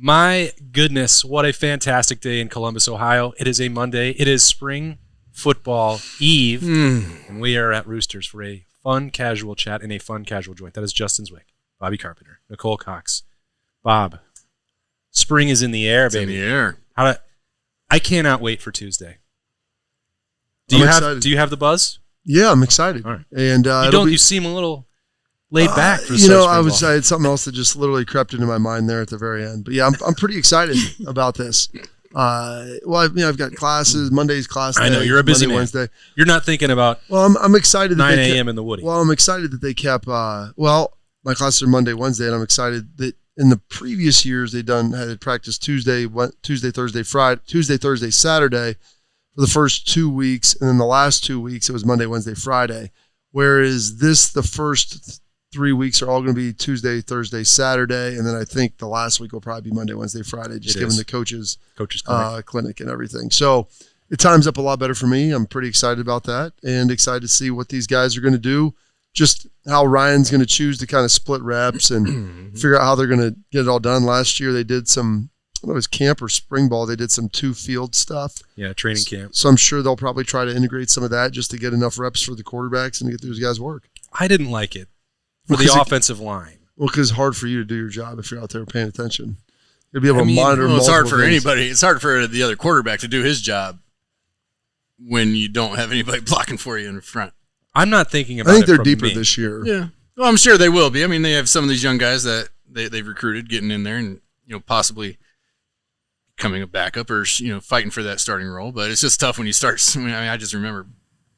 My goodness, what a fantastic day in Columbus, Ohio. It is a Monday. It is spring football eve, and we are at Roosters for a fun, casual chat in a fun, casual joint. That is Justin Zwick, Bobby Carpenter, Nicole Cox. Bob, spring is in the air, baby. It's in the air. I cannot wait for Tuesday. Do you have the buzz? Yeah, I'm excited. All right. And you seem a little laid back for I had something else that just literally crept into my mind there at the very end. But yeah, I'm pretty excited about this. I've got classes. Monday's class day. I know you're a busy man. Wednesday. You're not thinking about. Well, I'm excited. 9 a.m. in the Woody. Well, I'm excited that they kept. My classes are Monday, Wednesday, and I'm excited that in the previous years had practice Tuesday, Thursday, Friday, Tuesday, Thursday, Saturday for the first 2 weeks, and then the last 2 weeks it was Monday, Wednesday, Friday. Whereas the first 3 weeks are all going to be Tuesday, Thursday, Saturday, and then I think the last week will probably be Monday, Wednesday, Friday, just given the coaches clinic and everything. So it times up a lot better for me. I'm pretty excited about that and excited to see what these guys are going to do, just how Ryan's going to choose to kind of split reps and figure out how they're going to get it all done. Last year they did some, I don't know if it was camp or spring ball, they did some 2-field stuff. Yeah, training camp. So I'm sure they'll probably try to integrate some of that just to get enough reps for the quarterbacks and to get those guys work. I didn't like it. For the offensive line. Well, because it's hard for you to do your job if you're out there paying attention. You'll be able to monitor. It's hard for anybody. It's hard for the other quarterback to do his job when you don't have anybody blocking for you in the front. I'm not thinking about it. I think they're deeper this year. Yeah. Well, I'm sure they will be. I mean, they have some of these young guys that they've recruited getting in there and, possibly becoming a backup or, fighting for that starting role. But it's just tough when you start. I just remember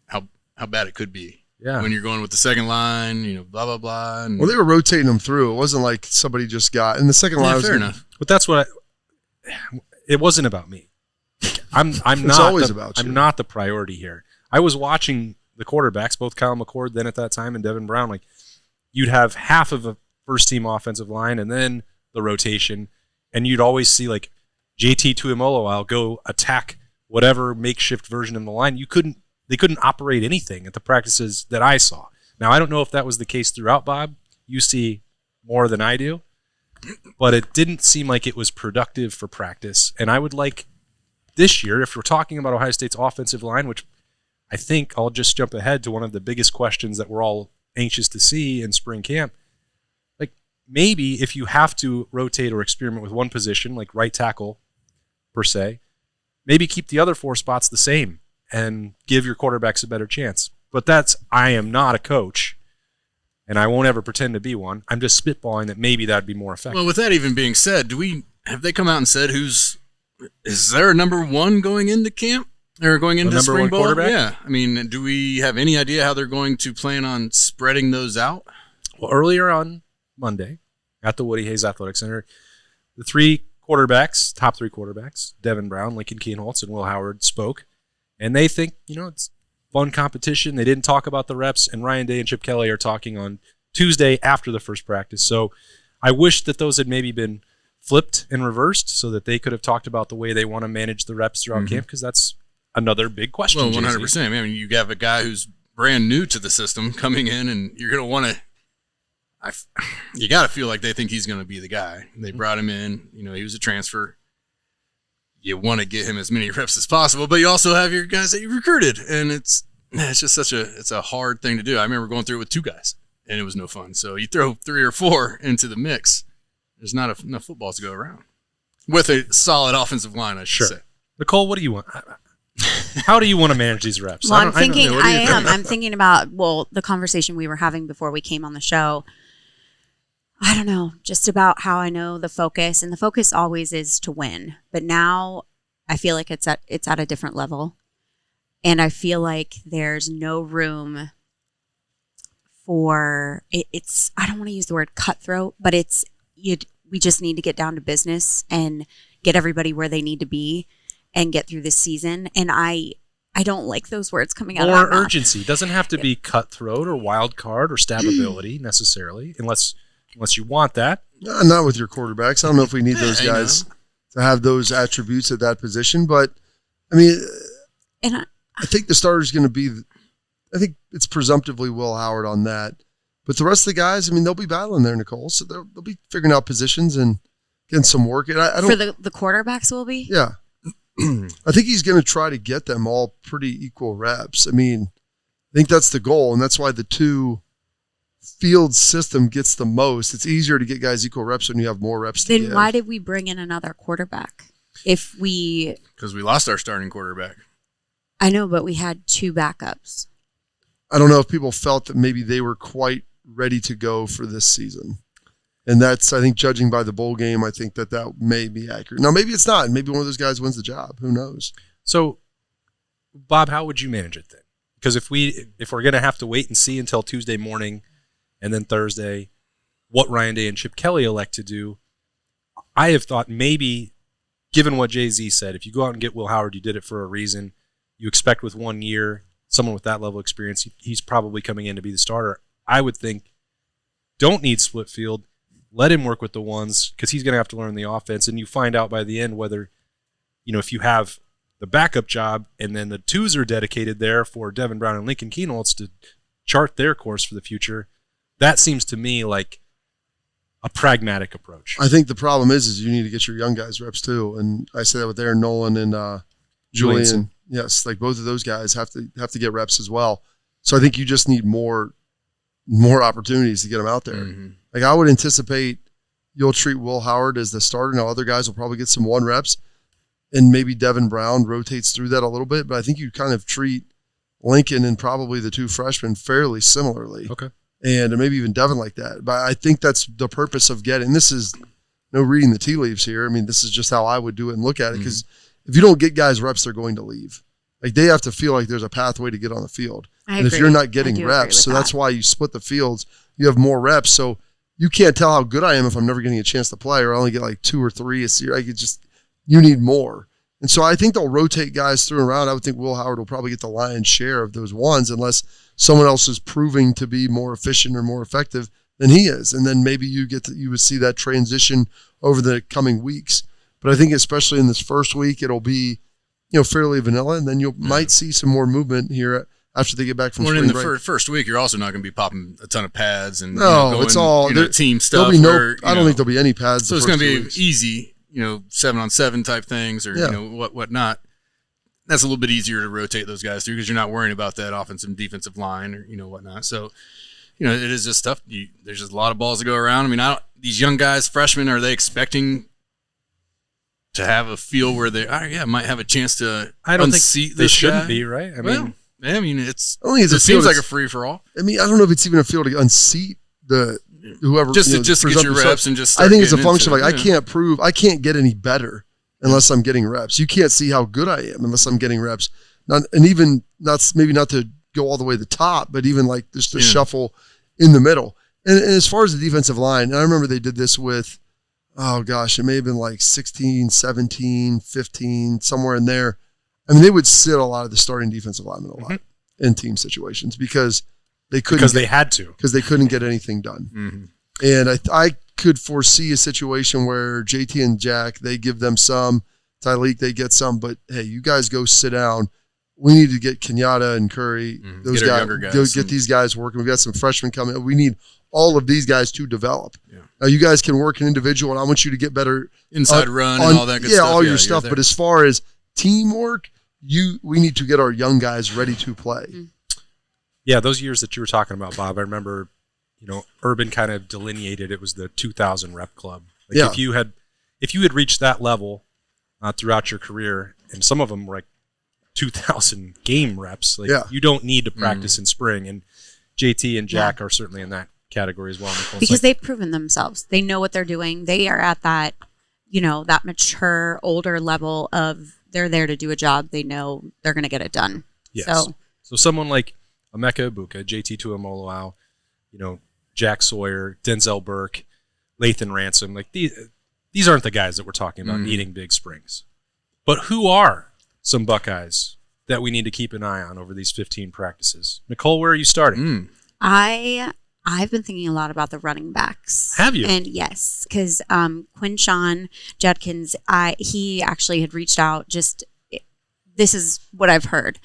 how bad it could be. Yeah. When you're going with the second line, blah, blah, blah. Well, they were rotating them through. It wasn't like somebody just got – and the second line was – fair enough. But that's what it wasn't about me. I'm it's always about you. I'm not the priority here. I was watching the quarterbacks, both Kyle McCord then at that time and Devin Brown. Like, you'd have half of a first-team offensive line and then the rotation, and you'd always see, like, JT Tuimoloau go attack whatever makeshift version of the line. They couldn't operate anything at the practices that I saw. Now, I don't know if that was the case throughout, Bob. You see more than I do. But it didn't seem like it was productive for practice. And I would like this year, if we're talking about Ohio State's offensive line, which I think I'll just jump ahead to one of the biggest questions that we're all anxious to see in spring camp. Like, maybe if you have to rotate or experiment with one position, like right tackle per se, maybe keep the other 4 spots the same and give your quarterbacks a better chance. But I am not a coach, and I won't ever pretend to be one. I'm just spitballing that maybe that'd be more effective. Well, with that even being said, have they come out and said is there a number 1 going into camp or going into spring ball? Quarterback? Yeah. I mean, do we have any idea how they're going to plan on spreading those out? Well, earlier on Monday at the Woody Hayes Athletic Center, the top 3 quarterbacks, Devin Brown, Lincoln Kienholz, and Will Howard spoke. And they think, it's fun competition. They didn't talk about the reps, and Ryan Day and Chip Kelly are talking on Tuesday after the first practice. So I wish that those had maybe been flipped and reversed so that they could have talked about the way they want to manage the reps throughout camp, because that's another big question. Well, 100%. I mean, you have a guy who's brand new to the system coming in, and you're going to want to – you got to feel like they think he's going to be the guy. They brought him in. He was a transfer. You want to get him as many reps as possible, but you also have your guys that you recruited, and it's just it's a hard thing to do. I remember going through it with 2 guys, and it was no fun. So you throw 3 or 4 into the mix, there's not enough footballs to go around with a solid offensive line, I should say. Nicole, what do you want? How do you want to manage these reps? Well, I'm thinking about the conversation we were having before we came on the show. I don't know, just about how I know the focus, and the focus always is to win. But now I feel like it's at a different level, and I feel like there's no room for it's. I don't want to use the word cutthroat, but we just need to get down to business and get everybody where they need to be and get through this season. And I don't like those words coming out of my mouth. Or urgency. It doesn't have to be cutthroat or wild card or stabability necessarily, unless you want that. Not with your quarterbacks. I don't know if we need those guys to have those attributes at that position. But, I mean, I think the starter is going to be – I think it's presumptively Will Howard on that. But the rest of the guys, I mean, they'll be battling there, Nicole. So they'll be figuring out positions and getting some work. And I don't For the quarterbacks will be? Yeah. I think he's going to try to get them all pretty equal reps. I mean, I think that's the goal, and that's why the 2 field system gets the most. It's easier to get guys equal reps when you have more reps to give. Then why did we bring in another quarterback? Because we lost our starting quarterback. I know, but we had 2 backups. I don't know if people felt that maybe they were quite ready to go for this season. And that's, I think, judging by the bowl game, I think that may be accurate. Now, maybe it's not. Maybe one of those guys wins the job. Who knows? So, Bob, how would you manage it then? Because if we're going to have to wait and see until Tuesday morning and then Thursday what Ryan Day and Chip Kelly elect to do, I have thought maybe, given what Jay-Z said, if you go out and get Will Howard, you did it for a reason. You expect with 1 year, someone with that level of experience, he's probably coming in to be the starter. I would think don't need split field. Let him work with the ones because he's going to have to learn the offense. And you find out by the end whether, if you have the backup job and then the 2s are dedicated there for Devin Brown and Lincoln Kienholz to chart their course for the future. That seems to me like a pragmatic approach. I think the problem is you need to get your young guys reps too. And I say that with Aaron Nolan and Julian. Yes, like both of those guys have to get reps as well. So I think you just need more opportunities to get them out there. Mm-hmm. Like I would anticipate you'll treat Will Howard as the starter. Now other guys will probably get some 1 reps, and maybe Devin Brown rotates through that a little bit. But I think you kind of treat Lincoln and probably the 2 freshmen fairly similarly. Okay. And maybe even Devin like that. But I think that's the purpose of getting. This is no reading the tea leaves here. I mean, this is just how I would do it and look at it. Because if you don't get guys reps, they're going to leave. Like they have to feel like there's a pathway to get on the field. And if you're not getting reps, so that's why you split the fields. You have more reps. So you can't tell how good I am if I'm never getting a chance to play, or I only get like 2 or 3 a series. You need more. And so I think they'll rotate guys through and around. I would think Will Howard will probably get the lion's share of those 1s unless someone else is proving to be more efficient or more effective than he is. And then maybe you would see that transition over the coming weeks. But I think especially in this first week, it'll be, fairly vanilla, and then you might see some more movement here after they get back from spring break. In the first week, you're also not going to be popping a ton of pads and it's all team stuff. I don't think there'll be any pads. So it's going to be easy, 7-on-7 type things or whatnot. That's a little bit easier to rotate those guys through because you're not worrying about that offensive and defensive line or whatnot. So it is just tough. There's just a lot of balls to go around. I mean, these young guys, freshmen, are they expecting to have a feel where they might have a chance to unseat this they shouldn't guy? Be, right? It seems like a free-for-all. I mean, I don't know if it's even a field to unseat whoever. Just to get your reps and just start I think it's a function of I can't get any better unless I'm getting reps. You can't see how good I am unless I'm getting reps. Maybe not to go all the way to the top, but even like just to shuffle in the middle. And as far as the defensive line, and I remember they did this with, oh gosh, it may have been like 16, 17, 15, somewhere in there. I mean, they would sit a lot of the starting defensive linemen a lot in team situations because they couldn't. Because they couldn't get anything done. Mm-hmm. And I could foresee a situation where JT and Jack, they give them some, Tyleek, they get some, but hey, you guys go sit down. We need to get Kenyatta and Curry, those guys, go get these guys working. We've got some freshmen coming. We need all of these guys to develop. Yeah. Now, you guys can work an individual, and I want you to get better. Inside run and all that good stuff. All your stuff. But as far as teamwork, we need to get our young guys ready to play. Mm-hmm. Yeah, those years that you were talking about, Bob, I remember, Urban kind of delineated it was the 2,000 rep club. If you had reached that level throughout your career, and some of them were like 2,000 game reps, you don't need to practice in spring. And JT and Jack are certainly in that category as well. Because they've proven themselves. They know what they're doing. They are at that, that mature, older level of they're there to do a job. They know they're going to get it done. Yes. So someone like Emeka Ibuka, JT Tuimoloau, Jack Sawyer, Denzel Burke, Lathan Ransom, these aren't the guys that we're talking about needing big springs. But who are some Buckeyes that we need to keep an eye on over these 15 practices? Nicole, where are you starting? I've been thinking a lot about the running backs. Have you? And yes, because Quinshawn Judkins, he actually had reached out. This is what I've heard.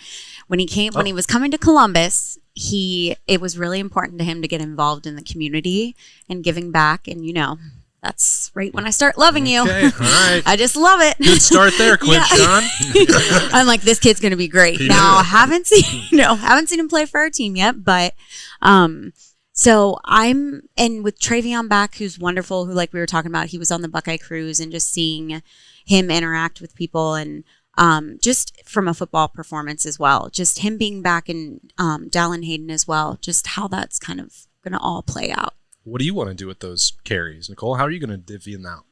When he was coming to Columbus, it was really important to him to get involved in the community and giving back. And That's right when I start loving you. Okay, all right. I just love it. Good start there, Quinshon. I'm like, this kid's gonna be great. Yeah. Now, haven't seen him play for our team yet, but so and with Travion back, who's wonderful, who like we were talking about, he was on the Buckeye cruise, and just seeing him interact with people, and just from a football performance as well, just him being back, and Dallin Hayden as well, just how that's kind of gonna all play out. What do you want to do with those carries, Nicole? How are you going to divvy them out?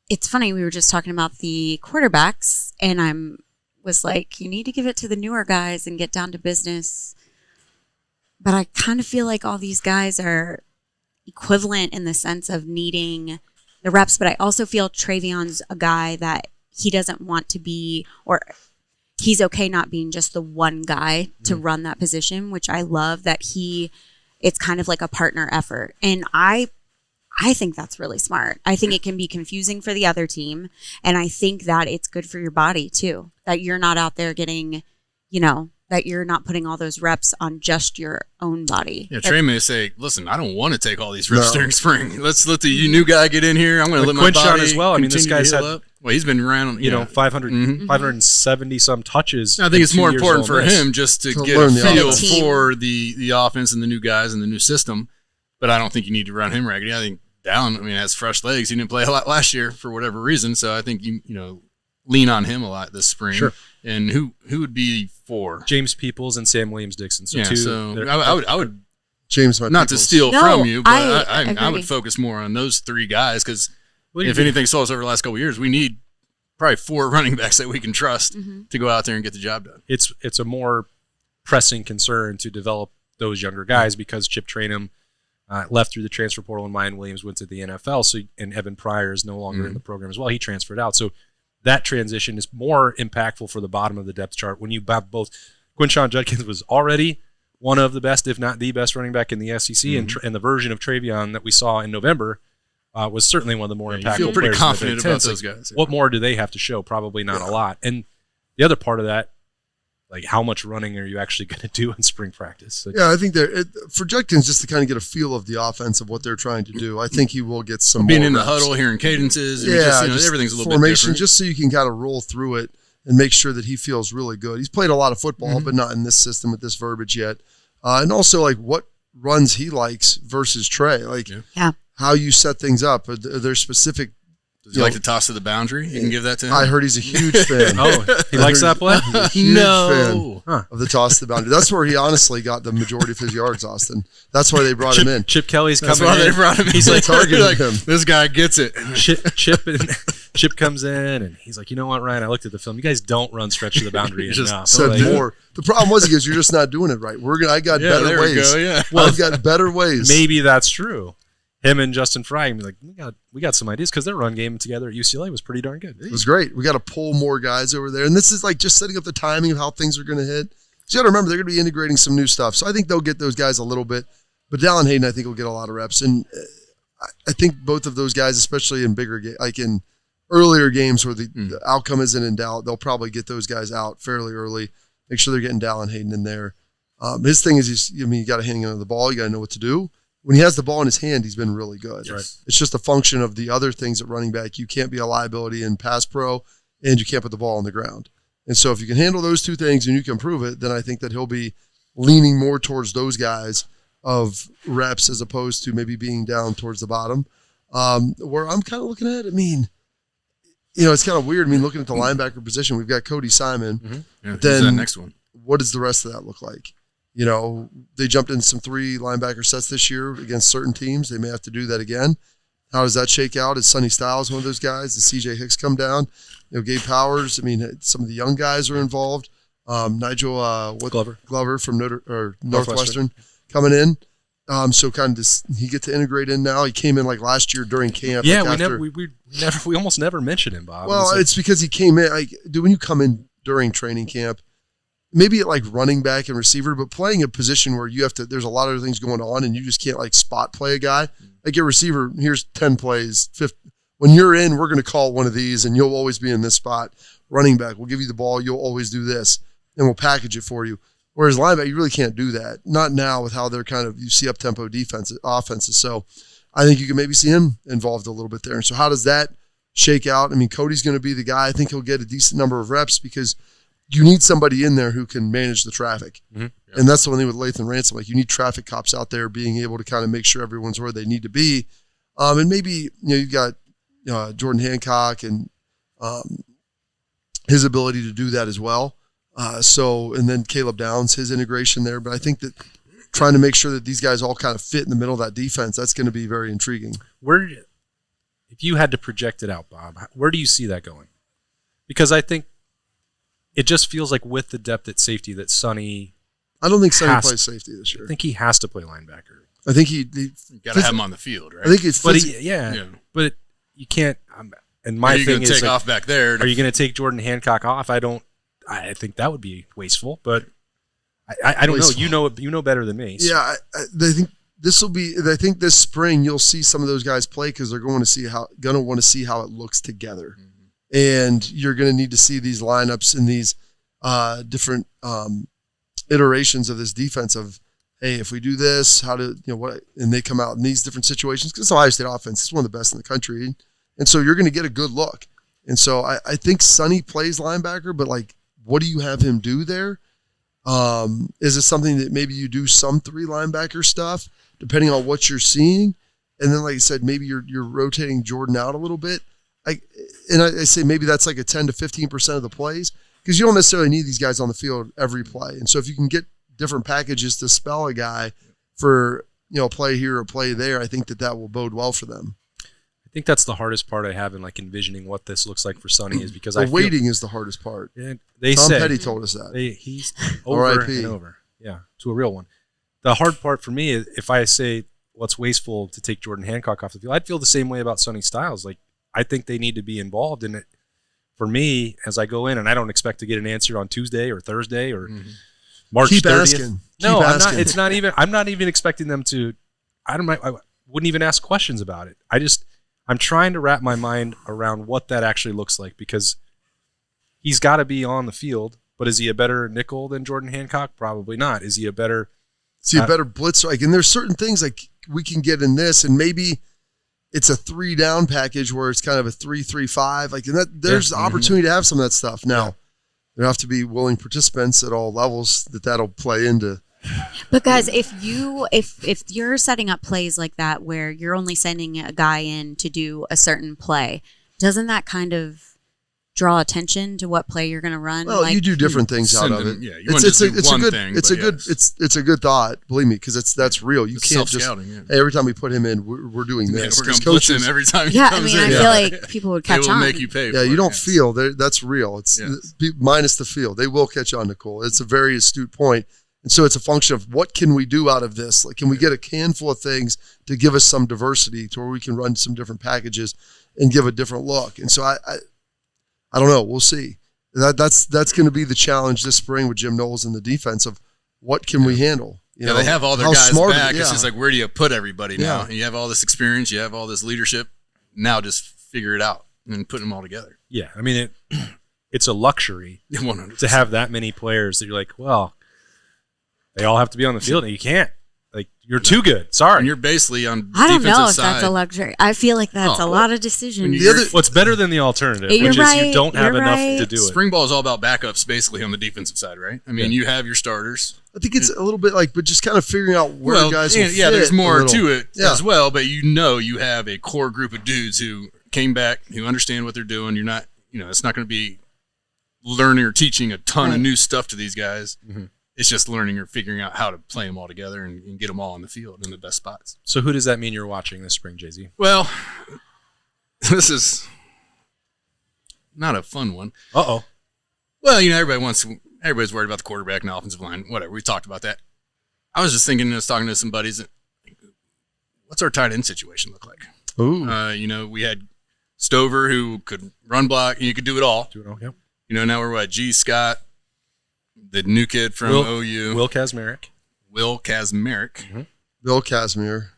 It's funny, we were just talking about the quarterbacks, and was like, you need to give it to the newer guys and get down to business. But I kind of feel like all these guys are equivalent in the sense of needing the reps, but I also feel Travion's a guy that he doesn't want to be, or he's okay not being just the one guy to run that position, which I love that it's kind of like a partner effort. And I think that's really smart. I think it can be confusing for the other team. And I think that it's good for your body too, that you're not out there getting, that you're not putting all those reps on just your own body. Yeah, Trey may say, listen, I don't want to take all these reps during spring. Let's let the new guy get in here. I'm going to let my body as well. I mean, this guy's had, well, he's been around, 570 some touches. I think it's more important for him just to get a feel for the offense and the new guys and the new system. But I don't think you need to run him raggedy. I think Dallin, has fresh legs. He didn't play a lot last year for whatever reason. So I think you lean on him a lot this spring. Sure. And who would be for? James Peoples and Sam Williams-Dixon. So I would James, not to steal from you, but I would agree. Focus more on those three guys, because if anything saw us over the last couple of years, we need probably 4 running backs that we can trust to go out there and get the job done. It's a more pressing concern to develop those younger guys, because Chip Trainum left through the transfer portal, and Ryan Williams went to the NFL. And Evan Pryor is no longer in the program as well. He transferred out. So that transition is more impactful for the bottom of the depth chart when you have both. Quinshon Judkins was already one of the best, if not the best, running back in the SEC, and the version of Travion that we saw in November was certainly one of the more impactful. You feel pretty players confident in the Big about Ten. those guys. What more do they have to show? Probably not a lot. And the other part of that, like, how much running are you actually going to do in spring practice? Yeah, I think for Judkins, just to kind of get a feel of the offense of what they're trying to do, I think he will get some being more in the reps. huddle, hearing cadences, just everything's a little formation, bit different. just so you can kind of roll through it and make sure that he feels really good. He's played a lot of football, but not in this system with this verbiage yet. And also, like, what runs he likes versus Trey, like how you set things up. Are there specific? Does he like to toss to the boundary? You can give that to him. I heard he's a huge fan. He likes that play? Huge fan of the toss to the boundary. That's where he honestly got the majority of his yards, Austin. That's why they brought him in. Chip Kelly's That's coming why in. they brought him in. He's like targeting him. This guy gets it. Chip comes in, and he's like, you know what, Ryan? I looked at the film. You guys don't run stretch to the boundary enough. Said more. The problem was, he goes, you're just not doing it right. I got better ways. I've got better ways. Maybe that's true. Him and Justin Fry, like, we got some ideas, because their run game together at UCLA was pretty darn good. It was great. We got to pull more guys over there, and this is like just setting up the timing of how things are going to hit. So you got to remember, they're going to be integrating some new stuff. So I think they'll get those guys a little bit, but Dallin Hayden, I think, will get a lot of reps, and I think both of those guys, especially in bigger games, like in earlier games where the outcome isn't in doubt, they'll probably get those guys out fairly early. Make sure they're getting Dallin Hayden in there. His thing is, you got to hand him the ball. You got to know what to do. When he has the ball in his hand, he's been really good. Right. It's just a function of the other things at running back. You can't be a liability in pass pro, and you can't put the ball on the ground. And so if you can handle those two things and you can prove it, then I think that he'll be leaning more towards those guys of reps as opposed to maybe being down towards the bottom. Where I'm kind of looking at, it's kind of weird. Looking at the linebacker position, we've got Cody Simon. Mm-hmm. Yeah, then that next one. What does the rest of that look like? They jumped in some 3 linebacker sets this year against certain teams. They may have to do that again. How does that shake out? Is Sonny Styles one of those guys? Does CJ Hicks come down? Gabe Powers. Some of the young guys are involved. Nigel Glover from Northwestern coming in. So kind of does he get to integrate in now? He came in like last year during camp. Yeah, we almost never mentioned him, Bob. Well, it's because he came in. When you come in during training camp, maybe at like running back and receiver, but playing a position where you have to, there's a lot of other things going on and you just can't like spot play a guy. Like your receiver, here's 10 plays. When you're in, we're going to call one of these and you'll always be in this spot. Running back, we'll give you the ball. You'll always do this and we'll package it for you. Whereas linebacker, you really can't do that. Not now with how they're kind of, you see up-tempo offenses. So I think you can maybe see him involved a little bit there. And so how does that shake out? I mean, Cody's going to be the guy. I think he'll get a decent number of reps because you need somebody in there who can manage the traffic. Mm-hmm. And that's the one thing with Lathan Ransom. Like, you need traffic cops out there being able to kind of make sure everyone's where they need to be. And maybe, you've got Jordan Hancock and his ability to do that as well. And then Caleb Downs, his integration there. But I think that trying to make sure that these guys all kind of fit in the middle of that defense, that's going to be very intriguing. If you had to project it out, Bob, where do you see that going? Because I think it just feels like with the depth at safety that Sonny. I don't think Sonny plays safety this year. I think he has to play linebacker. I think you got to have him on the field, right? I think it's but you can't. And my thing is, take off back there. Are you going to take Jordan Hancock off? I think that would be wasteful, but I don't know. You know better than me. So. Yeah, I think this will be. I think this spring you'll see some of those guys play because they're going to want to see how it looks together, and you're going to need to see these lineups and these different iterations of this defense of, hey, if we do this, how to what, and they come out in these different situations because Ohio State offense is one of the best in the country, and so you're going to get a good look. And so I think Sonny plays linebacker, but like, what do you have him do there? Is it something that maybe you do some 3 linebacker stuff depending on what you're seeing? And then, like I said, maybe you're rotating Jordan out a little bit. I say maybe that's like a 10 to 15% of the plays because you don't necessarily need these guys on the field every play. And so if you can get different packages to spell a guy for, play here or play there, I think that will bode well for them. I think that's the hardest part I have in like envisioning what this looks like for Sonny is because waiting is the hardest part. Tom Petty told us that. He's over and over. Yeah, to a real one. The hard part for me is if I say what's wasteful to take Jordan Hancock off the field, I'd feel the same way about Sonny Styles. Like, I think they need to be involved in it. For me, as I go in, and I don't expect to get an answer on Tuesday or Thursday or March 30th. Asking. No, I'm not. It's not even. I'm not even expecting them to. I wouldn't even ask questions about it. I'm trying to wrap my mind around what that actually looks like because he's got to be on the field. But is he a better nickel than Jordan Hancock? Probably not. Is he a better? Is he a better blitzer? Like, and there's certain things like we can get in this, and maybe it's a 3-down package where it's kind of a 3-3-5. Like, and there's opportunity to have some of that stuff. Now, there have to be willing participants at all levels that'll play into. But guys, if you're setting up plays like that where you're only sending a guy in to do a certain play, doesn't that kind of draw attention to what play you're going to run? Well, you do different things out of it. Yeah, you want to do one thing. It's a good thought. Believe me, because that's real. You can't just hey, every time we put him in, we're doing this. We're going to blitz him every time. Yeah, I mean, I feel like people would catch on. They will make you pay. Yeah, you don't feel that's real. It's minus the feel. They will catch on, Nicole. It's a very astute point. And so it's a function of what can we do out of this? Like, can we get a handful of things to give us some diversity to where we can run some different packages and give a different look? And so I don't know. We'll see. That's going to be the challenge this spring with Jim Knowles and the defense of what can we handle? You know, they have all their guys back. It's just like, where do you put everybody now? And you have all this experience. You have all this leadership. Now just figure it out and put them all together. Yeah. I mean, it's a luxury 100%. to have that many players that you're like, well, they all have to be on the field, and you can't. Like, you're too good. Sorry. And you're basically on defensive I don't know if side. that's a luxury. I feel like that's a lot of decisions. What's better than the alternative, which is you don't have enough to do it. Spring ball is all about backups, basically, on the defensive side, right? I mean, you have your starters. I think it's a little bit like, but just kind of figuring out where guys will fit. Yeah, there's more to it as well, but you have a core group of dudes who came back, who understand what they're doing. You're not, it's not going to be learning or teaching a ton of new stuff to these guys. Mm-hmm. It's just learning or figuring out how to play them all together and get them all on the field in the best spots. So who does that mean you're watching this spring, Jay-Z? Well, this is not a fun one. Uh-oh. Well, everybody's worried about the quarterback and the offensive line, whatever. We talked about that. I was just thinking, talking to some buddies, what's our tight end situation look like? Ooh. We had Stover who could run block, and you could do it all. Yep. Now we're at G. Scott, the new kid from OU. Will Kazmarek. Mm-hmm. Bill Casimir.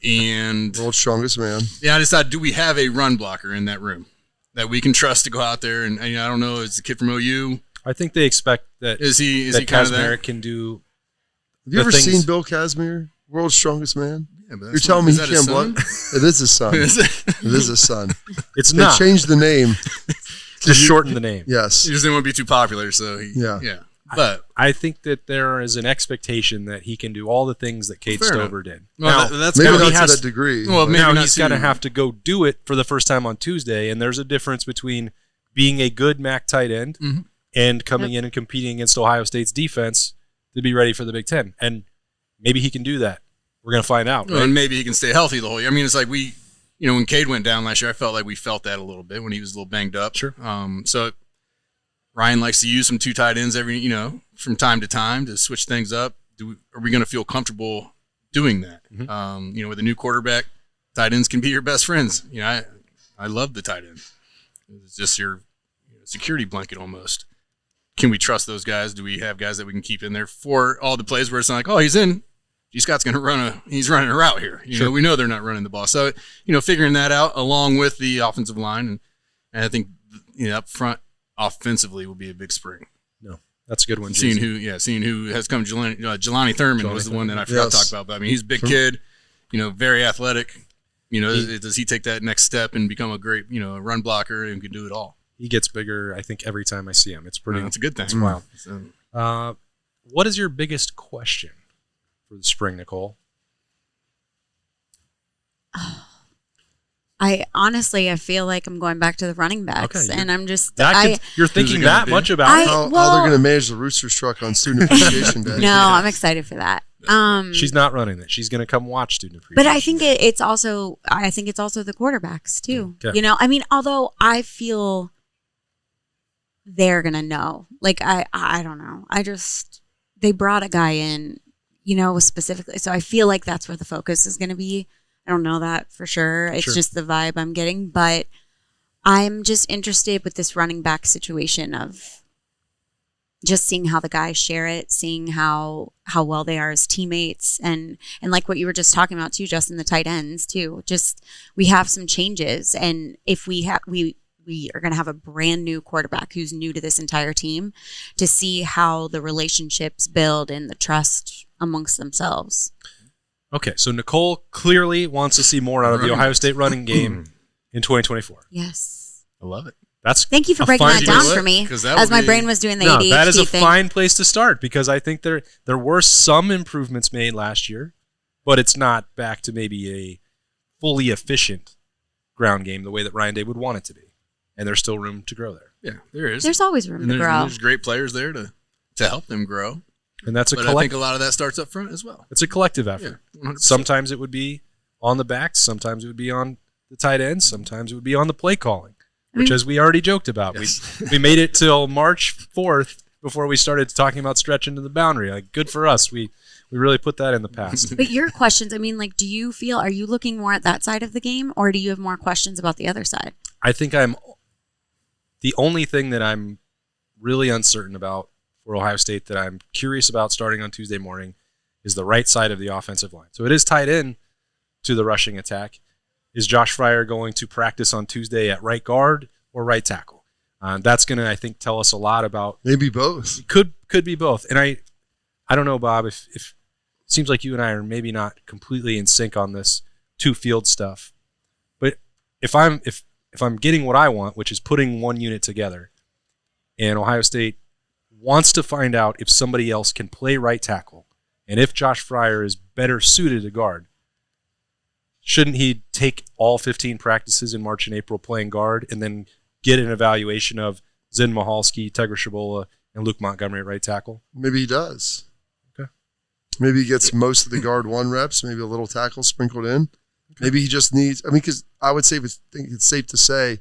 And world's strongest man. Yeah, I just thought, do we have a run blocker in that room that we can trust to go out there? And I don't know, is the kid from OU? I think they expect that. Is he that kind of Kazmarek can do. Have you ever seen Bill Casimir? World's strongest man. Yeah, but You're telling me is he that his can't blood? son? It is his son. Is It it? is his son. It's They not. changed the name. Just shorten the name. Yes. He just didn't want to be too popular, so Yeah. But I think that there is an expectation that he can do all the things that Kate Fair Stover did. well, Now, that's Maybe kind he not of to has- that degree. well, but- maybe now not he's got to to- have to go do it for the first time on Tuesday, and there's a difference between being a good MAC tight end Mhm. and coming in and competing against Ohio State's defense to be ready for the Big Ten. And maybe he can do that. We're going to find out. Well, Right? and maybe he can stay healthy the whole year. I mean, it's like when Cade went down last year, I felt like we felt that a little bit when he was a little banged up. Sure. So Ryan likes to use some two tight ends from time to time to switch things up. Are we going to feel comfortable doing that? Mhm. With a new quarterback, tight ends can be your best friends. I love the tight end. It's just your security blanket almost. Can we trust those guys? Do we have guys that we can keep in there for all the plays where it's not like, oh, he's in? G. Scott's going to he's running a route here. Sure. We know they're not running the ball. So, figuring that out along with the offensive line. And I think, up front offensively will be a big spring. No, that's a good one. Seeing Jason. who has come. Jelani Thurman was the one that I forgot to talk about. But I mean, he's a big kid, very athletic. Does he take that next step and become a great, run blocker and can do it all? He gets bigger, I think, every time I see him. It's pretty. That's a good thing. It's wild. So, What is your biggest question for the spring, Nicole? I feel like I'm going back to the running backs, Okay, and I'm just You're thinking gonna that be? much about I- it? How well- they're going to manage the Roosters truck on Student Appreciation Day. no, I'm excited for that. She's not running it. She's going to come watch student But appreciation. I think it's also the quarterbacks too. Okay. I mean, although I feel they're gonna know. Like I don't know. They brought a guy in, specifically. So I feel like that's where the focus is gonna be. I don't know that for sure. It's Sure. just the vibe I'm getting. But I'm just interested with this running back situation of just seeing how the guys share it, seeing how well they are as teammates, and like what you were just talking about too, Justin, the tight ends too. Just we have some changes, and if we are going to have a brand new quarterback who's new to this entire team, to see how the relationships build and the trust amongst themselves. Okay, so Nicole clearly wants to see more out of the Running. Ohio State running game in 2024. Yes. I love it. That's Thank you for a breaking fine that You down know what? for me, 'Cause that as would my be- brain was doing the No, ADHD that is a thing. fine place to start because I think there were some improvements made last year, but it's not back to maybe a fully efficient ground game the way that Ryan Day would want it to be, and there's still room to grow there. Yeah, there is. There's always room and to grow. there's great players there to help them grow. And that's a But I think collective. a lot of that starts up front as well. It's a collective Yeah, effort. 100%. Sometimes it would be on the backs, sometimes it would be on the tight ends, sometimes it would be on the play calling, which, mean- as we already joked about, Yes. we made it till March 4th before we started talking about stretching to the boundary. Like, good for us. We really put that in the past. But your questions, I mean, like, are you looking more at that side of the game, or do you have more questions about the other side? I think the only thing that I'm really uncertain about for Ohio State that I'm curious about starting on Tuesday morning is the right side of the offensive line. So it is tied in to the rushing attack. Is Josh Fryer going to practice on Tuesday at right guard or right tackle? That's going to, I think, tell us a lot about. Maybe both. Could be both. And I don't know, Bob, if it seems like you and I are maybe not completely in sync on this two field stuff. But if I'm getting what I want, which is putting one unit together, and Ohio State wants to find out if somebody else can play right tackle, and if Josh Fryer is better suited to guard, shouldn't he take all 15 practices in March and April playing guard and then get an evaluation of Zin Mahalski, Tegra Shabola, and Luke Montgomery at right tackle? Maybe he does. Okay. Maybe he gets most of the guard one reps, maybe a little tackle sprinkled in. Maybe he just needs, because I would think it's safe to say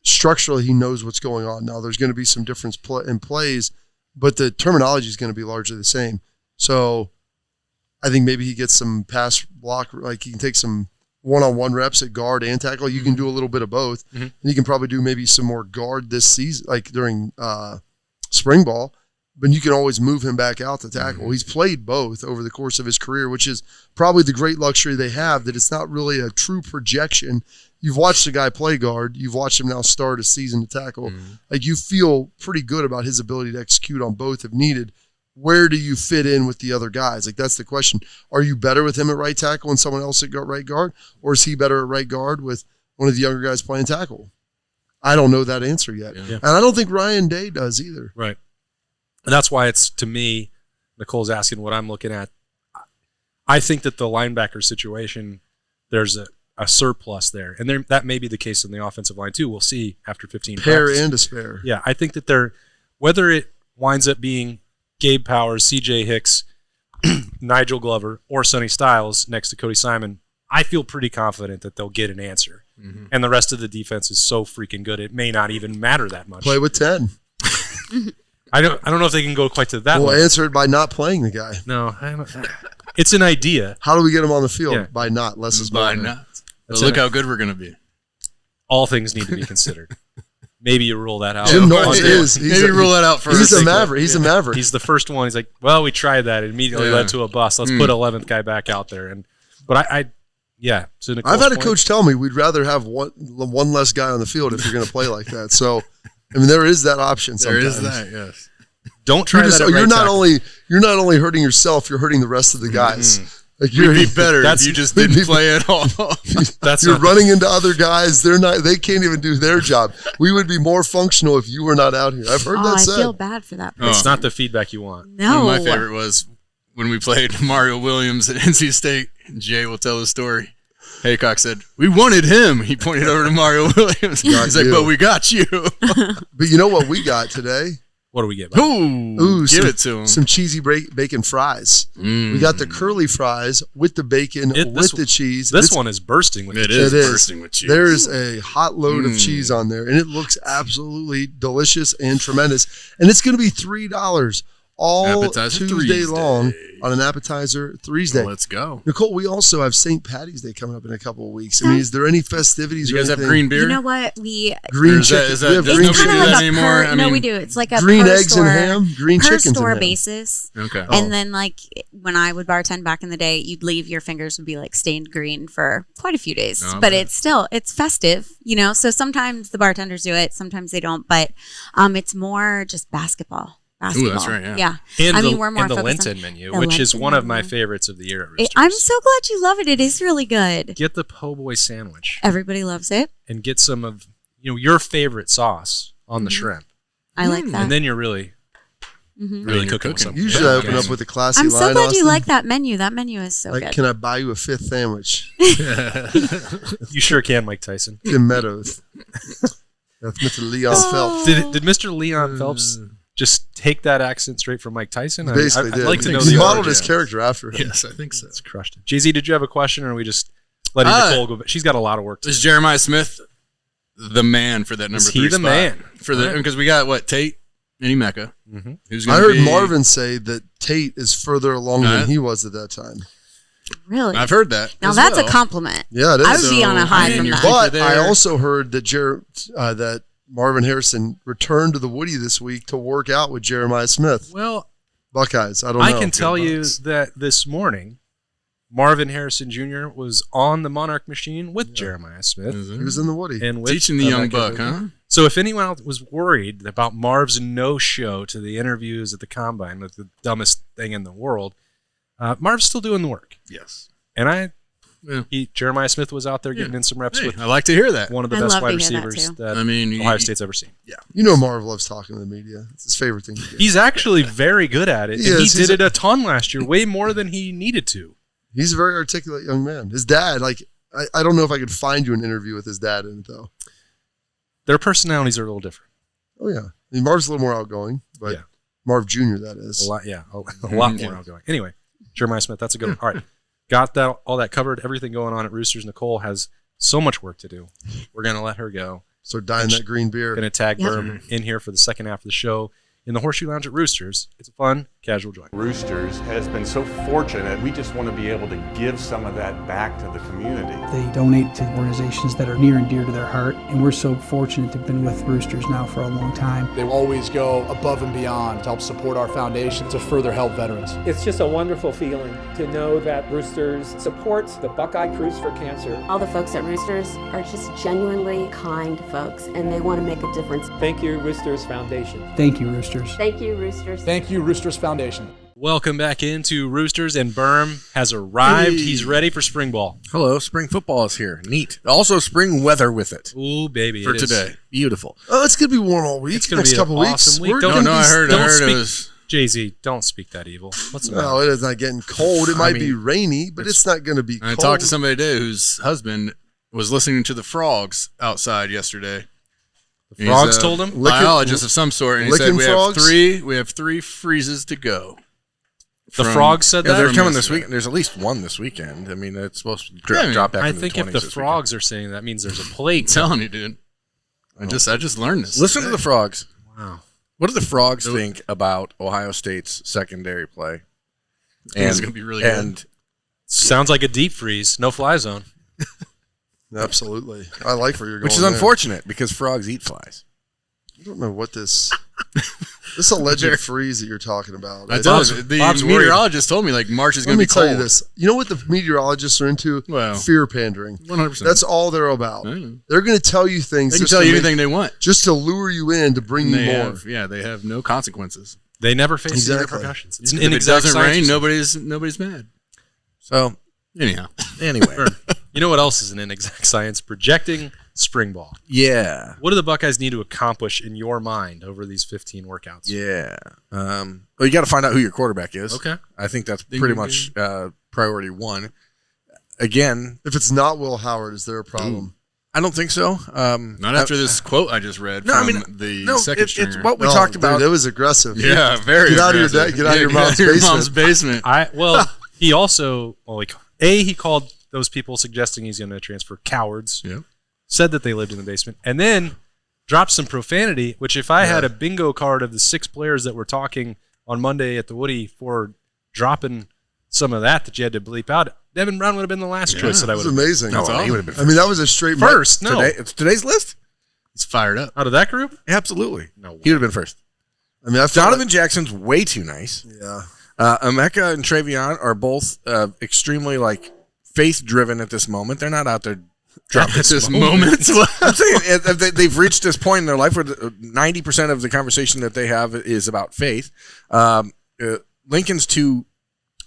structurally he knows what's going on. Now there's going to be some difference in plays, but the terminology is going to be largely the same. So I think maybe he gets some pass block, like he can take some one-on-one reps at guard and tackle. You can do a little bit of both. Mhm. And you can probably do maybe some more guard this season, like during spring ball, but you can always move him back out to tackle. He's played both over the course of his career, which is probably the great luxury they have, that it's not really a true projection. You've watched a guy play guard. You've watched him now start a season to tackle. Like, you feel pretty good about his ability to execute on both if needed. where do you fit in with the other guys? Like, that's the question. Are you better with him at right tackle and someone else at right guard? Or is he better at right guard with one of the younger guys playing tackle? I don't know that answer yet. Yeah. And I don't think Ryan Day does either. Right. And that's why it's, to me, Nicole's asking what I'm looking at. I think that the linebacker situation, there's a surplus there. And that may be the case in the offensive line, too. We'll see after 15 Pair practices. and a spare. Yeah, I think that whether it winds up being Gabe Powers, CJ Hicks, Nigel Glover, or Sonny Styles next to Cody Simon, I feel pretty confident that they'll get an answer. Mm-hmm. And the rest of the defense is so freaking good, it may not even matter that much. Play with 10. I don't know if they can go quite to that We'll level. answer it by not playing the guy. No, it's an idea. How do we get him on the field? Yeah. By not. Less is By more. not. But look how good we're going to be. All things need to be considered. Maybe you rule that out. Jim Norton is. Maybe rule that out first. He's a maverick. He's a maverick. He's the first one. He's like, well, we tried that. It immediately led to a bust. Let's put 11th guy back out there. But yeah. So I've had a coach tell me we'd rather have one less guy on the field if you're going to play like that. So, I mean, there is that option sometimes. There is that, yes. Don't try that at right tackle. You're not only hurting yourself, you're hurting the rest of the guys. Mm-hmm. Like You'd be better if you just didn't play at all. You're running into other guys. They can't even do their job. We would be more functional if you were not out here. I've heard that said. I feel bad for that. It's not the feedback you want. No. One of my favorite was when we played Mario Williams at NC State. Jay will tell the story. Haycock said, "We wanted him." He pointed over to Mario Williams. He's like, "But we got you." But you know what we got today? What do we get? Give it to him. Some cheesy bacon fries. We got the curly fries with the bacon, with the cheese. This one is bursting with cheese. It is bursting with cheese. There's a hot load of cheese on there, and it looks absolutely delicious and tremendous. And it's going to be $3 all Appetizer Tuesday Thursday. long on an appetizer Thursday. Well, let's go. Nicole, we also have St. Patty's Day coming up in a couple of weeks. I mean, is there any festivities? You guys or have anything? green beer? You know what? Green chicken. Is that We have does green nobody chicken. do that anymore? No, we do. It's like a green per eggs store, and ham, green per chickens store and ham. basis. Okay. And then, like, when I would bartend back in the day, you'd leave your fingers would be like stained green for quite a few days. Oh, but okay. it's festive, So sometimes the bartenders do it, sometimes they don't. But it's more just basketball. Ooh, that's right, yeah. And we're more and the focused Lenten on menu, the which is Lenten one of my menu. favorites of the year at Roosters. I'm so glad you love it. It is really good. Get the po' boy sandwich Everybody loves it. and get some of your favorite sauce on the shrimp, I like that. and then you're really Really cooking. cooking. Something. You should open up with a classy I'm line, so glad you Austin. like that menu. That menu is so Like, good. can I buy you a fifth sandwich? You sure can, Mike Tyson. Tim Meadows. That's Mr. Leon Phelps. Did Mr. Leon Phelps just take that accent straight from Mike Tyson? Basically I'd did. like to know he the modeled origin. his character after him. Yes, I think so. It's crushed it. Jay-Z, did you have a question, or are we just letting Nicole go? She's got a lot of work to do. Is Jeremiah Smith the man for that number Is 3 he the spot? man? Because we got Tate and Emeka. Mm-hmm. Who's I gonna heard be, Marvin say that Tate is further along than he was at that time. Really? I've heard that. Now as that's well. a compliment. Yeah, it is. I would be on a high man, from you're that. right. But I also heard that that Marvin Harrison returned to the Woody this week to work out with Jeremiah Smith. Well, Buckeyes. I don't know. I can tell you that this morning, Marvin Harrison Jr. was on the Monarch machine with Jeremiah Smith. He was in the Woody. And with Teaching the young Emeka. buck, huh? So if anyone else was worried about Marv's no-show to the interviews at the Combine with the dumbest thing in the world, Marv's still doing the work. Yes. And Jeremiah Smith was out there getting in some reps with I like to hear that. one of the I best love to wide hear that receivers too. that I Ohio State's ever seen. Yeah. You know Marv loves talking to the media. It's his favorite thing to do. He's actually very good at it. He and is. he did it a ton last year, way more than he needed to. He's a very articulate young man. His dad, I don't know if I could find you an interview with his dad in it, though. Their personalities are a little different. Oh, yeah. I mean, Marv's a little more outgoing, but Yeah. Marv Jr., that is. A lot more outgoing. Anyway, Jeremiah Smith, that's a good one. All right. Got all that covered. Everything going on at Roosters. Nicole has so much work to do. We're going to let her go. So dyeing that green beer. Going to tag Berm in here for the second half of the show in the Horseshoe Lounge at Roosters. It's a fun, casual joint. Roosters has been so fortunate. We just want to be able to give some of that back to the community. They donate to organizations that are near and dear to their heart, and we're so fortunate to have been with Roosters now for a long time. They always go above and beyond to help support our foundation to further help veterans. It's just a wonderful feeling to know that Roosters supports the Buckeye Cruise for Cancer. All the folks at Roosters are just genuinely kind folks, and they want to make a difference. Thank you, Roosters Foundation. Thank you, Roosters. Thank you, Roosters. Thank you, Roosters Foundation. foundation. Welcome back into Roosters, and Berm has arrived. Hey. He's ready for spring ball. Hello, spring football is here. Neat. Also, spring weather with it. Ooh, baby. For it is. today. Beautiful. Oh, it's gonna be warm all week. It's going to Next be couple an weeks. awesome week. We're Don't, gonna No, be- I heard don't it speak, was. Jay-Z, don't speak that evil. What's the matter? No, it is not getting cold. It might be mean, rainy, but it's not going to be I cold. talked to somebody today whose husband was listening to the frogs outside yesterday. The frogs told him? Biologist of some sort, and he said licking frogs? we have three freezes to go. The frogs said Yeah, that? they're From coming this yesterday. week. There's at least one this weekend. I mean, it's supposed to Yeah, I mean, drop back I into think the 20s if the this frogs are saying that means there's a I'm plague. telling you, dude. I just learned this. weekend. Listen to the frogs. Wow. What do the frogs think about Ohio State's secondary play? think it's gonna be really good. And Sounds like a deep freeze. No fly zone. Absolutely. I like where you're going. which is there. unfortunate because frogs eat flies. I don't know what this alleged freeze that you're talking about. I It's- told you, the Bob's worried. meteorologist told me like March is Let going to me be tell cold. you this. You know what the meteorologists are into? Well, Fear pandering. 100%. That's all they're about. I know. They're going to tell you things. They can just tell to you make- anything they want. just to lure you in to bring you They more. have, they have no consequences. They never face any Exactly. repercussions. It's If an it inexact doesn't science. rain, nobody's mad. So Anyhow, anyway, You know what else is an inexact science? Projecting spring ball. yeah, What do the Buckeyes need to accomplish in your mind over these 15 workouts? yeah. Well, you got to find out who your quarterback is. Okay. I think that's Ding, pretty ding, much priority one. Again, If it's not Will Howard, is there a problem? I don't think so. not after this quote I just read No, I from mean, the no, second it's stringer. what we No, talked dude, about. It was aggressive. Yeah, very Get out of your aggressive. get out of your mom's get out of basement. mom's basement. He also, he called those people suggesting he's going to transfer cowards. Yeah. Said that they lived in the basement, and then dropped some profanity. Which, if I had a bingo card of the 6 players that were talking on Monday at the Woody for dropping some of that you had to bleep out, Devin Brown would have been the last choice that I It would was have. amazing. No, That's he would have been I mean, that was a straight First, no, Today, it's today's list. He's fired up. out of that group, Absolutely, no. he would have been first. I mean, I felt Donovan Jackson's way too nice. yeah. Emeka and Travion are both extremely faith-driven at this moment. They're not out there dropping At this moment. I'm saying they've reached this point in their life where 90% of the conversation that they have is about faith. Lincoln's too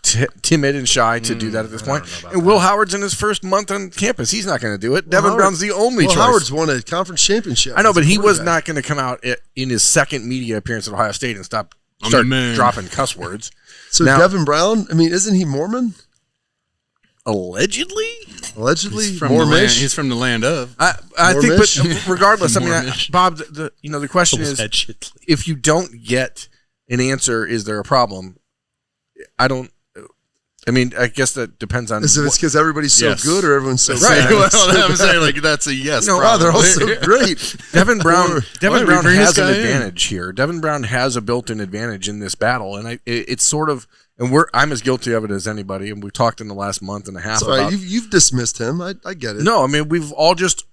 timid and shy to do that at this point. And Will Howard's in his first month on campus. He's not going to do it. Devin Howard- Brown's the only Will choice. Howard's won a conference championship. I know, as but a he was quarterback. not going to come out in his second media appearance at Ohio State and start the man. dropping cuss words. So Now- Devin Brown, I mean, isn't he Mormon? Allegedly? Allegedly, He's from the land. Mormonish. He's from the land of. I think, Mormish? but regardless, I mean, Mormish. Bob, the question is, if you don't get an answer, is there a problem? I mean, I guess that depends on. Is it because everybody's so Yes. good or everyone's so Right. bad? Well, I'm saying that's a yes. No, wow, problem. they're all so great. Devin Brown. Why Devin we Brown bring has this an guy in? advantage here. Devin Brown has a built-in advantage in this battle, and it's sort of, and I'm as guilty of it as anybody. And we've talked in the last month and a half It's all right. about. You've dismissed him. I get it. No, I mean we've all just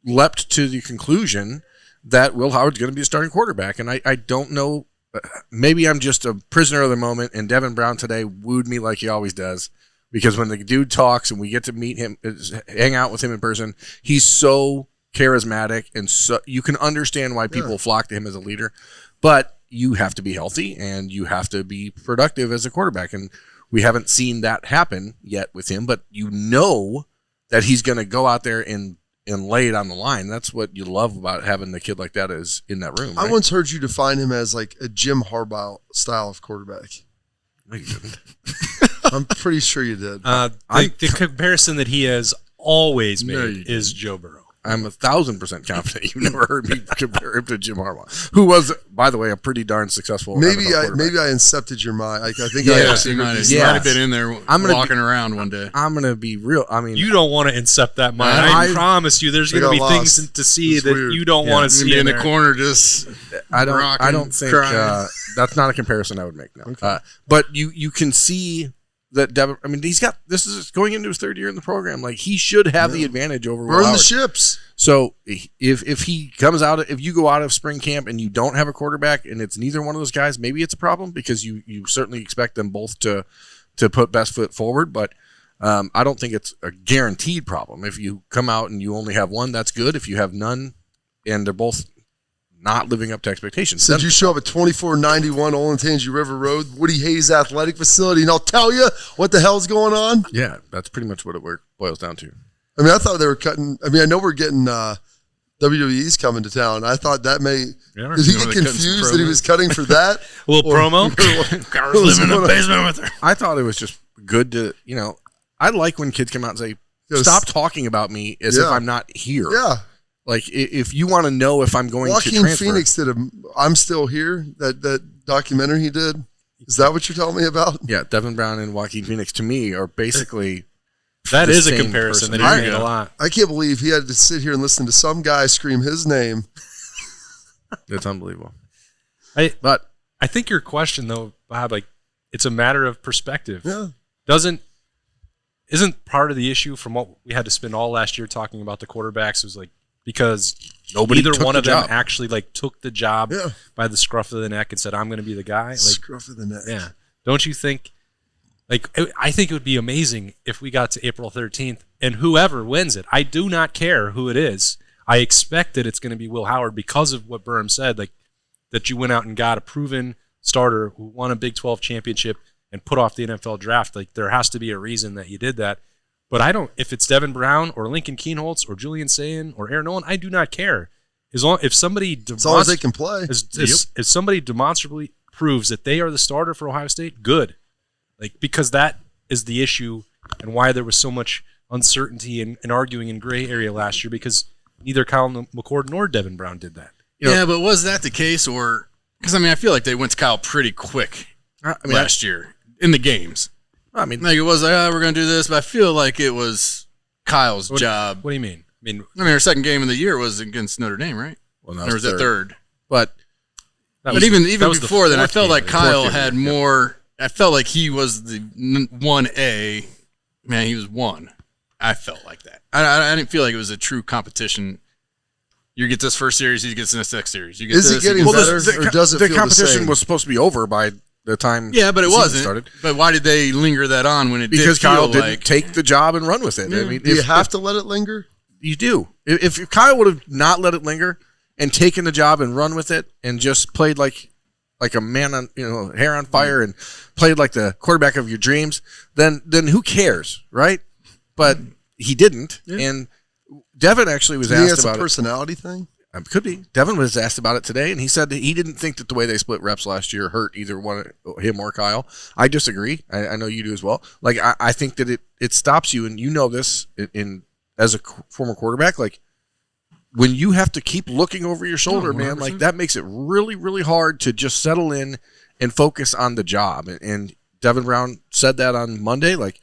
leapt to the conclusion that Will Howard's going to be a starting quarterback, and I don't know. Maybe I'm just a prisoner of the moment, and Devin Brown today wooed me like he always does. Because when the dude talks and we get to meet him, hang out with him in person, he's so charismatic, and so you can understand why people flock to him as a leader. But you have to be healthy and you have to be productive as a quarterback, and we haven't seen that happen yet with him. But you know that he's going to go out there and lay it on the line. That's what you love about having a kid like that is in that room. I Right? once heard you define him as like a Jim Harbaugh style of quarterback. No, you didn't. I'm pretty sure you did. The comparison that he has always No, made you is Joe Burrow. I'm 1,000% confident you've never heard me compare him to Jim Harbaugh, who was, by the way, a pretty darn successful. Maybe NFL quarterback. I incepted your mind. I think Yes, I he might have, Yeah. been in there I'm gonna walking around one day. I'm gonna be real. I mean, You don't want to incept that mind. I- I promise you, there's We going to be got things lost. to see It's that weird. you don't Yeah. want to He's gonna see be in the there. corner just I rocking, don't think crying. that's not a comparison I would make. No, but you can see that Devin. I mean, this is going into his third year in the program. Like he should have the advantage over Will burn the Howard. ships. So if he comes out, if you go out of spring camp and you don't have a quarterback and it's neither one of those guys, maybe it's a problem because you certainly expect them both to put best foot forward. But I don't think it's a guaranteed problem. If you come out and you only have one, that's good. If you have none and they're both not living up to expectations. Said you show up at 2491 Olentangy River Road, Woody Hayes Athletic Facility, and I'll tell you what the hell's going on. Yeah, that's pretty much what it boils down to. I mean, I thought they were cutting. I mean, I know we're getting WWE's coming to town. I thought that did he get confused that he was cutting for that? A little promo? Cars living in the basement with her. I thought it was just good to, I like when kids come out and say, stop talking about me as if I'm not here. Yeah. Like, if you want to know if I'm going to transfer. Joaquin Phoenix did I'm Still Here, that documentary he did. Is that what you're telling me about? Yeah, Devin Brown and Joaquin Phoenix, to me, are basically that is a same comparison person. that he made a lot. I can't believe he had to sit here and listen to some guy scream his name. It's unbelievable. But I think your question, though, Bob, like, it's a matter of perspective. Yeah. Isn't part of the issue from what we had to spend all last year talking about the quarterbacks was like, because nobody either took one the of them job. actually like took the job by the scruff of the neck and said, I'm going to be the guy. Like, Scruff of the neck. Yeah. Don't you think, like, I think it would be amazing if we got to April 13th and whoever wins it, I do not care who it is. I expect that it's going to be Will Howard because of what Burham said, like that you went out and got a proven starter who won a Big 12 championship and put off the NFL draft. Like, there has to be a reason that you did that. But if it's Devin Brown or Lincoln Kienholz or Julian Sayin or Aaron Nolan, I do not care. As long as they can play. If somebody demonstrably proves that they are the starter for Ohio State, good. Like, because that is the issue and why there was so much uncertainty and arguing in gray area last year, because neither Kyle McCord nor Devin Brown did that. Yeah, but was that the case? Or because I feel like they went to Kyle pretty quick last year in the games. Like it was like, we're going to do this, but I feel like it was Kyle's job. What do you mean? Our second game of the year was against Notre Dame, right? Well, or was it third? But even before then, I felt like Kyle had more. I felt like he was the 1A. Man, he was 1. I felt like that. I didn't feel like it was a true competition. You get this first series, he gets this next series. You get Is it getting better, or does it feel the competition same? was supposed to be over by the time but it wasn't. started. But why did they linger that on when it because did feel Kyle didn't like take the job and run with it? Do you have to let it linger? You do. If Kyle would have not let it linger and taken the job and run with it and just played like a man on hair on fire and played like the quarterback of your dreams, then who cares, right? But he didn't, and Devin actually was asked about a personality thing. Could be. Devin was asked about it today, and he said that he didn't think that the way they split reps last year hurt either one, him or Kyle. I disagree. I know you do as well. Like, I think that it stops you, and you know this as a former quarterback. Like, when you have to keep looking over your shoulder, man, like that makes it really, really hard to just settle in and focus on the job. And Devin Brown said that on Monday. Like,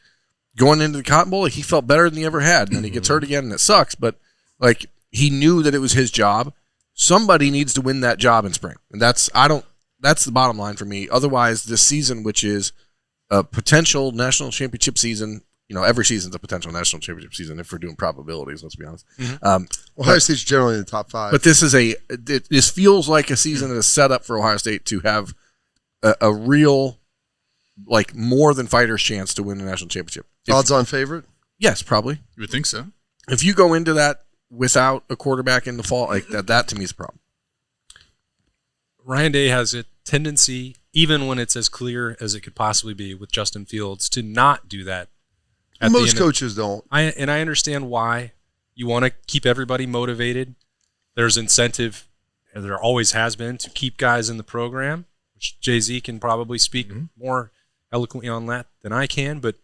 going into the Cotton Bowl, he felt better than he ever had, and then he gets hurt again, and it sucks. But like, he knew that it was his job. Somebody needs to win that job in spring. And that's the bottom line for me. Otherwise, this season, which is a potential national championship season, every season's a potential national championship season if we're doing probabilities, let's be honest. Ohio State's generally in the top 5. But this feels like a season that is set up for Ohio State to have a real, like, more than fighters chance to win the national championship. Odds on favorite? Yes, probably. You would think so. If you go into that without a quarterback in the fall, like that to me is a problem. Ryan Day has a tendency, even when it's as clear as it could possibly be with Justin Fields, to not do that. Most coaches don't. I understand why. You want to keep everybody motivated. There's incentive, and there always has been, to keep guys in the program, which Jay-Z can probably speak more eloquently on that than I can. But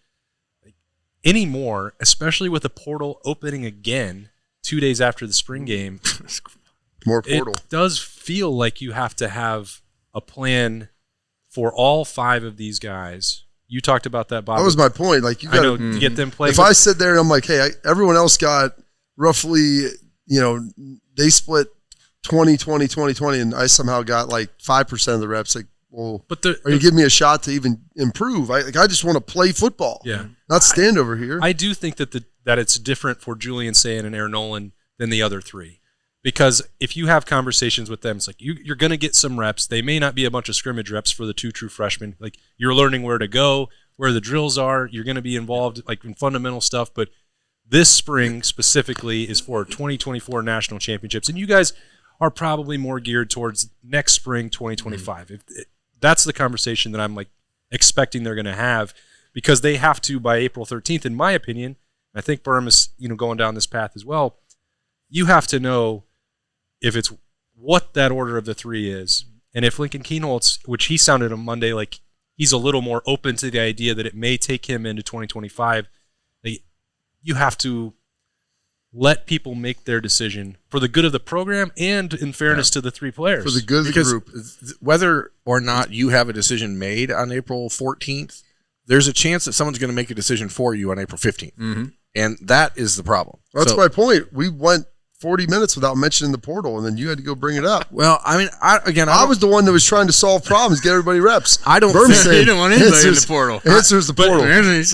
anymore, especially with the portal opening again 2 days after the spring game, more portal. It does feel like you have to have a plan for all 5 of these guys. You talked about that, Bob. That was my point. Like, you got to get them playing. If I sit there and I'm like, hey, everyone else got roughly, they split 20, and I somehow got like 5% of the reps. Like, well, are you giving me a shot to even improve? I just want to play football. Yeah, not stand over here. I do think that that it's different for Julian Sayin and Aaron Nolan than the other 3. Because if you have conversations with them, it's like you're going to get some reps. They may not be a bunch of scrimmage reps for the 2 true freshmen. Like, you're learning where to go, where the drills are. You're going to be involved like in fundamental stuff. But this spring specifically is for 2024 national championships. And you guys are probably more geared towards next spring 2025. That's the conversation that I'm like expecting they're going to have, because they have to, by April 13th, in my opinion. I think Berm is going down this path as well. You have to know if it's what that order of the three is, and if Lincoln Kienholz, which he sounded on Monday like he's a little more open to the idea that it may take him into 2025, you have to let people make their decision for the good of the program and in fairness to the three players. For the good of the group. Whether or not you have a decision made on April 14th, there's a chance that someone's going to make a decision for you on April 15th. Mm-hmm. And that is the problem. That's my point. We went 40 minutes without mentioning the portal, and then you had to go bring it up. Well, I mean, I was the one that was trying to solve problems, get everybody reps. I don't think you don't want anybody in the portal. Answers the portal.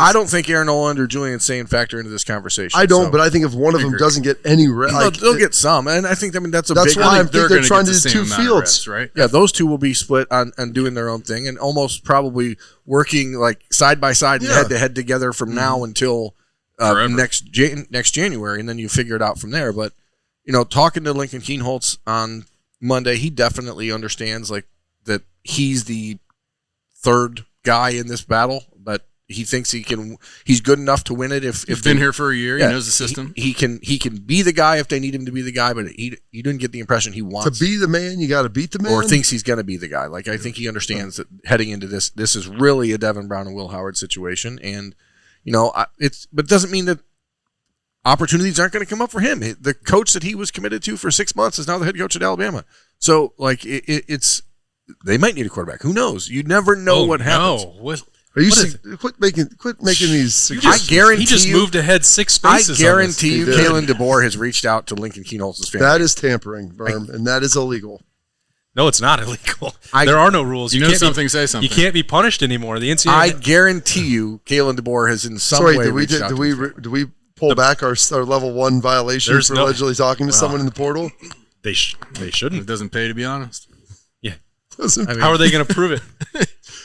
I don't think Aaron Oland or Julian Sain factor into this conversation. I don't, but I think if one of them doesn't get any reps, they'll get some, and I think that's that's big. why I think they're trying to do the two same amount of fields, reps, right? Yeah, those two will be split on doing their own thing, and almost probably working like side by side and head to head together from now until next January, and then you figure it out from there. But talking to Lincoln Kienholz on Monday, he definitely understands like that he's the third guy in this battle, but he thinks he's good enough to win it. If He's been here for a year, he knows the system. He can be the guy if they need him to be the guy, but you didn't get the impression he wants to be the man. You got to beat the man, or thinks he's going to be the guy. Like I think he understands that heading into this is really a Devin Brown and Will Howard situation, and but it doesn't mean that opportunities aren't going to come up for him. The coach that he was committed to for 6 months is now the head coach at Alabama. So, like, it's they might need a quarterback. Who knows? You never know what happens. Are you quit making these suggestions? I guarantee he just moved ahead 6 spaces. I guarantee you, Kalen DeBoer has reached out to Lincoln Kienholz's family. That is tampering, Berm, and that is illegal. No, it's not illegal. There are no rules. You know something, say something. You can't be punished anymore. The NCAA. I guarantee you, Kalen DeBoer has in some way reached out. Do we pull back our level 1 violation for allegedly talking to someone in the portal? They shouldn't. It doesn't pay, to be honest. Yeah. How are they going to prove it?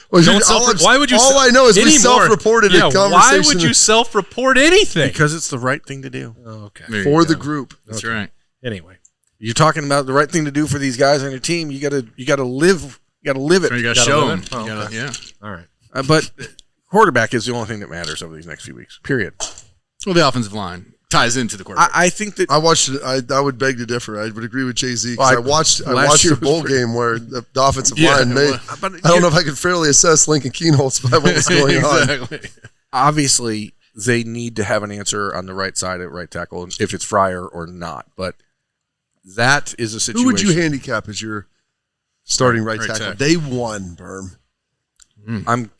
Why would you? All I know is we self-reported a conversation. Why would you self-report anything? Because it's the right thing to do. Oh, okay. For the group. That's right. Anyway, you're talking about the right thing to do for these guys on your team. You got to live. You got to live it. So you got to show them. Yeah. All right. But quarterback is the only thing that matters over these next few weeks. Period. Well, the offensive line ties into the quarterback. I think that I watched it. I would beg to differ. I would agree with Jay-Z because I watched the bowl game where the offensive line. I don't know if I could fairly assess Lincoln Kienholz by what was going on. Obviously, they need to have an answer on the right side at right tackle, if it's Fryer or not. But that is a situation. Who would you handicap as your starting right tackle? Day one, Berm.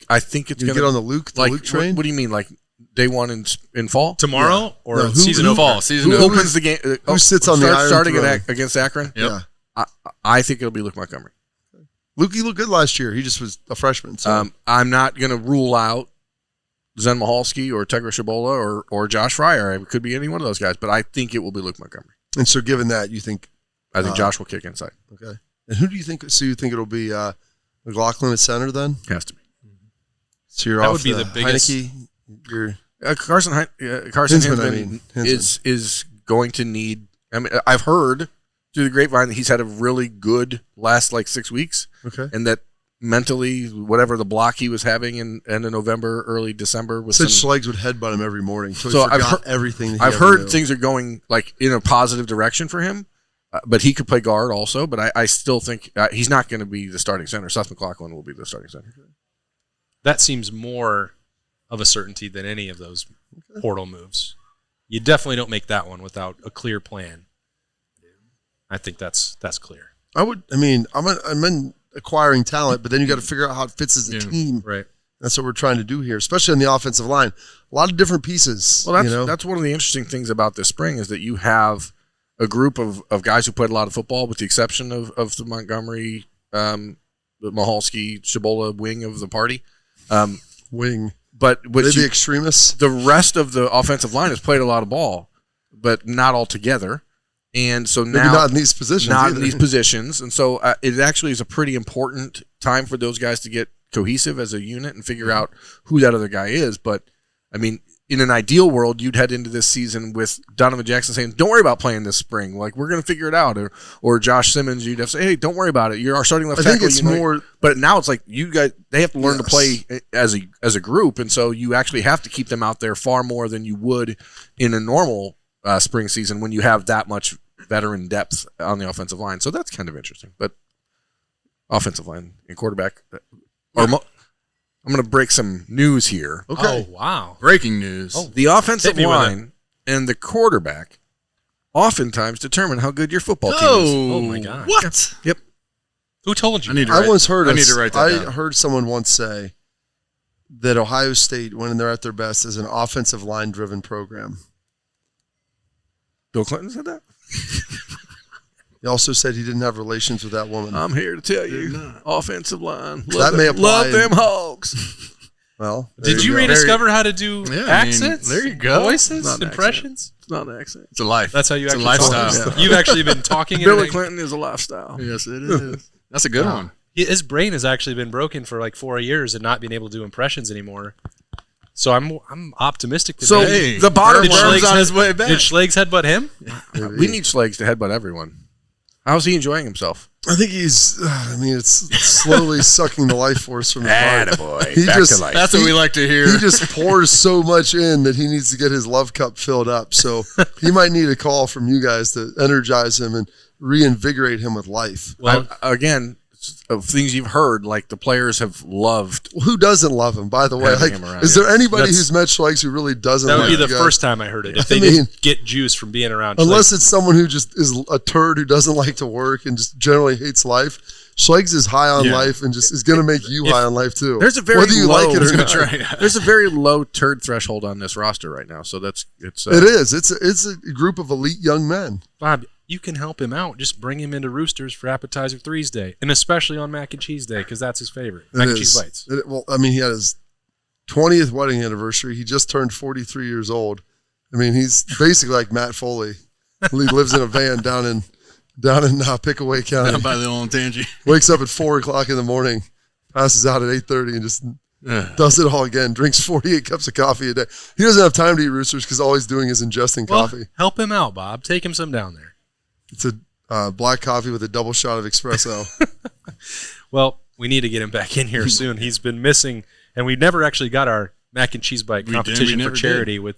I think it's going to get on the Luke train. What do you mean, like? Day one in fall tomorrow or season of fall? Who opens the game? Who sits on the iron starting against Akron? Yep. Yeah, I think it'll be Luke Montgomery. Luke, he looked good last year. He just was a freshman. So. I'm not going to rule out Zen Michalski or Tegra Shabola or Josh Fryer. It could be any one of those guys, but I think it will be Luke Montgomery. And so, given that, you think? I think Josh will kick inside. Okay. And who do you think? So you think it'll be McLaughlin at center then? Has to be. So you're that off would be the biggest. Heineke, Carson Hinsman is going to need. I mean, I've heard through the grapevine that he's had a really good last 6 weeks. Okay, and that mentally, whatever the block he was having in end of November, early December, was Schleggs would headbutt him every morning. So I've heard everything. I've heard things are going in a positive direction for him, but he could play guard also. But I still think he's not going to be the starting center. Seth McLaughlin will be the starting center. That seems more of a certainty than any of those portal moves. You definitely don't make that one without a clear plan. I think that's clear. I'm in acquiring talent, but then you got to figure out how it fits as a team. Right. That's what we're trying to do here, especially on the offensive line. A lot of different pieces. Well, that's one of the interesting things about this spring is that you have a group of guys who played a lot of football, with the exception of the Montgomery, the Michalski, Shabola wing of the party. Wing. But the extremists? The rest of the offensive line has played a lot of ball, but not all together. And so maybe now not in these positions. Not in these positions. And so it actually is a pretty important time for those guys to get cohesive as a unit and figure out who that other guy is. But I mean, in an ideal world, you'd head into this season with Donovan Jackson saying, "Don't worry about playing this spring. Like, we're going to figure it out." Or Josh Simmons, you'd have to say, "Hey, don't worry about it. You're our starting left tackle." I think it's more. But now it's like you guys, they have to learn to play as a group, and so you actually have to keep them out there far more than you would in a normal spring season when you have that much veteran depth on the offensive line. So that's kind of interesting. But offensive line and quarterback, I'm going to break some news here. Okay. Oh, wow. Breaking news. Oh, the offensive line and the quarterback oftentimes determine how good your football team is. Oh my God. What? Yep. Who told you? I once heard. I need to write that down. I heard someone once say that Ohio State, when they're at their best, is an offensive line driven program. Bill Clinton said that? He also said he didn't have relations with that woman. I'm here to tell you, offensive line. That may apply. Love them Hogs. Well, did you rediscover how to do accents? There you go. Voices, impressions. It's not an accent. It's a life. That's how you it's actually a lifestyle. talk. You've actually been talking. Billy Clinton is a lifestyle. Yes, it is. That's a good one. His brain has actually been broken for like 4 years and not being able to do impressions anymore. So I'm optimistic today. So the bottom Worm's on his way back. Did Schleg's headbutt him? We need Schlegs to headbutt everyone. How's he enjoying himself? I think he's. I mean, it's slowly sucking the life force from the heart. Attaboy. Back to life. That's what we like to hear. He just pours so much in that he needs to get his love cup filled up. So he might need a call from you guys to energize him and reinvigorate him with life. Well, again, of things you've heard, like the players have loved. Well, who doesn't love him, by the way? Like, is there anybody who's met Schlegs who really doesn't love him? That would be the guy? first time I heard it. If they didn't get juice from being around Unless Schlegs. it's someone who just is a turd who doesn't like to work and just generally hates life. Schlegs is high on life and just is going to make you high on life too. There's a very whether you low, like it or not. There's a very low turd threshold on this roster right now, so it is. It's a group of elite young men. Bob, you can help him out. Just bring him into Roosters for Appetizer Threes Day, and especially on Mac and Cheese Day because that's his favorite. Mac and Cheese Bites. Well, I mean, he had his 20th wedding anniversary. He just turned 43 years old. I mean, he's basically like Matt Foley. He lives in a van down in Pickaway County. Down by the Olentangy. Wakes up at 4:00 in the morning, passes out at 8:30, and just does it all again. Drinks 48 cups of coffee a day. He doesn't have time to eat Roosters because all he's doing is ingesting coffee. Help him out, Bob. Take him some down there. It's a black coffee with a double shot of espresso. Well, we need to get him back in here soon. He's been missing, and we never actually got our Mac and Cheese Bite competition for charity with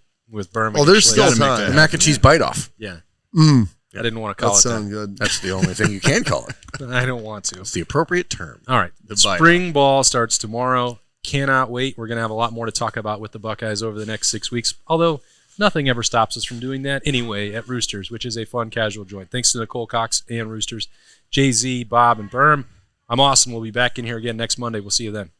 Birmingham. Oh, there's still time. The Mac and Cheese Bite Off. Yeah. I didn't want to call it that. Sounds good. That's the only thing you can call it. I don't want to. It's the appropriate term. All right. The spring ball starts tomorrow. Cannot wait. We're going to have a lot more to talk about with the Buckeyes over the next 6 weeks, although nothing ever stops us from doing that anyway at Roosters, which is a fun, casual joint. Thanks to Nicole Cox and Roosters, Jay-Z, Bob, and Berm. I'm awesome. We'll be back in here again next Monday. We'll see you then.